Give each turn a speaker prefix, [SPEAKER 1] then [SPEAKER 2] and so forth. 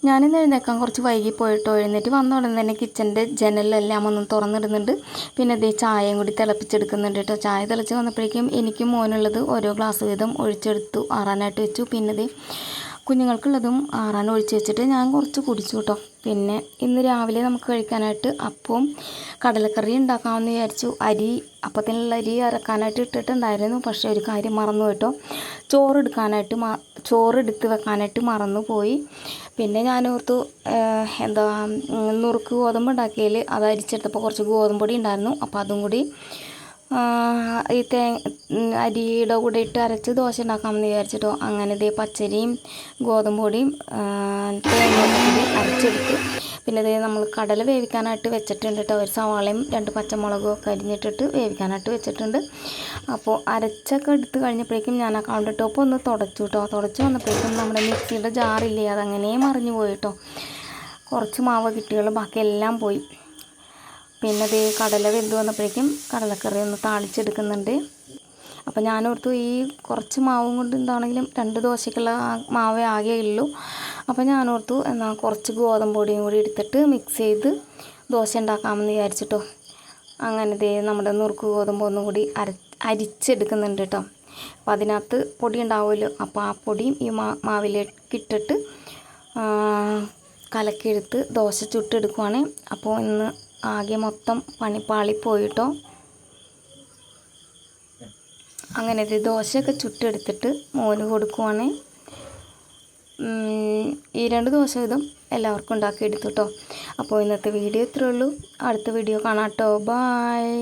[SPEAKER 1] ഞാനിന്ന് എഴുന്നേക്കാൻ കുറച്ച് വൈകി പോയിട്ടോ. എഴുന്നേറ്റ് വന്ന ഉടനെ തന്നെ കിച്ചൻ്റെ ജനലെല്ലാം ഒന്ന് തുറന്നിടുന്നുണ്ട്. പിന്നെ അതേ ചായയും കൂടി തിളപ്പിച്ചെടുക്കുന്നുണ്ട് കേട്ടോ. ചായ തിളച്ച് വന്നപ്പോഴേക്കും എനിക്കും മോനുള്ളത് ഓരോ ഗ്ലാസ് വീതം ഒഴിച്ചെടുത്തു ആറാനായിട്ട് വെച്ചു. പിന്നെ അതേ കുഞ്ഞുങ്ങൾക്കുള്ളതും ആറാൻ ഒഴിച്ച് വെച്ചിട്ട് ഞാൻ കുറച്ച് കുടിച്ചു കേട്ടോ. പിന്നെ ഇന്ന് രാവിലെ നമുക്ക് കഴിക്കാനായിട്ട് അപ്പവും കടലക്കറി ഉണ്ടാക്കാമെന്ന് വിചാരിച്ചു. അപ്പത്തിനുള്ള അരി ഇറക്കാനായിട്ട് ഇട്ടിട്ടുണ്ടായിരുന്നു. പക്ഷേ ഒരു കാര്യം മറന്നു കേട്ടോ, ചോറെടുത്ത് വെക്കാനായിട്ട് മറന്നു പോയി. പിന്നെ ഞാനോർത്തു നുറുക്ക് ഗോതമ്പ് ഉണ്ടാക്കിയതിൽ അത് അരിച്ചെടുത്തപ്പോൾ കുറച്ച് ഗോതമ്പ് പൊടി ഉണ്ടായിരുന്നു. അപ്പോൾ അതും കൂടി ഈ അരിയുടെ കൂടെ ഇട്ട് അരച്ച് ദോശ ഉണ്ടാക്കാമെന്ന് വിചാരിച്ചിട്ടോ. അങ്ങനെ ഇതേ പച്ചരിയും ഗോതമ്പ് പൊടിയും തേങ്ങയൊക്കെ കൂടി അരച്ചെടുത്ത്. പിന്നെ ഇതേ നമ്മൾ കടല വേവിക്കാനായിട്ട് വെച്ചിട്ടുണ്ട് കേട്ടോ. ഒരു സവാളയും 2 പച്ചമുളകും ഒക്കെ അരിഞ്ഞിട്ടിട്ട് വേവിക്കാനായിട്ട് വെച്ചിട്ടുണ്ട്. അപ്പോൾ അരച്ചൊക്കെ എടുത്ത് കഴിഞ്ഞപ്പോഴേക്കും ഞാൻ ആ കൗണ്ടർ ടോപ്പ് ഒന്ന് തുടച്ചു കേട്ടോ. തുടച്ച് വന്നപ്പോഴേക്കും നമ്മുടെ മിക്സിയുടെ ജാറില്ലേ, അതങ്ങനെ മറിഞ്ഞു പോയി കേട്ടോ. കുറച്ച് മാവ് കിട്ടിയുള്ളൂ, ബാക്കിയെല്ലാം പോയി. പിന്നെ അതേ കടല വെന്ത് വന്നപ്പോഴേക്കും കടലക്കറി ഒന്ന് താളിച്ചെടുക്കുന്നുണ്ട്. അപ്പോൾ ഞാനോർത്തു ഈ കുറച്ച് മാവും കൊണ്ട് എന്താണെങ്കിലും 2 ദോശയ്ക്കുള്ള മാവേ ആകെ ഉള്ളൂ. അപ്പോൾ ഞാനോർത്തു എന്നാൽ കുറച്ച് ഗോതമ്പ് പൊടിയും കൂടി എടുത്തിട്ട് മിക്സ് ചെയ്ത് ദോശ ഉണ്ടാക്കാമെന്ന് വിചാരിച്ചിട്ടോ. അങ്ങനെ ദേ നമ്മുടെ നുറുക്ക് ഗോതമ്പ് ഒന്നും കൂടി അരിച്ചെടുക്കുന്നുണ്ട് കേട്ടോ. അപ്പോൾ അതിനകത്ത് പൊടി ഉണ്ടാവുമല്ലോ, അപ്പോൾ ആ പൊടിയും ഈ മാവിലേക്ക് ഇട്ടിട്ട് കലക്കിയെടുത്ത് ദോശ ചുട്ടെടുക്കുവാണ്. അപ്പോൾ ഇന്ന് ആകെ മൊത്തം പാളിപ്പോയിട്ടോ. അങ്ങനെ ദോശയൊക്കെ ചുട്ടെടുത്തിട്ട് മോന് കൊടുക്കുവാണ്. ഈ 2 ദോശ വീതം എല്ലാവർക്കും ഉണ്ടാക്കിയെടുത്തു കേട്ടോ. അപ്പോൾ ഇന്നത്തെ വീഡിയോ ഇത്രയേ ഉള്ളൂ. അടുത്ത വീഡിയോ കാണാം കേട്ടോ. ബായ്.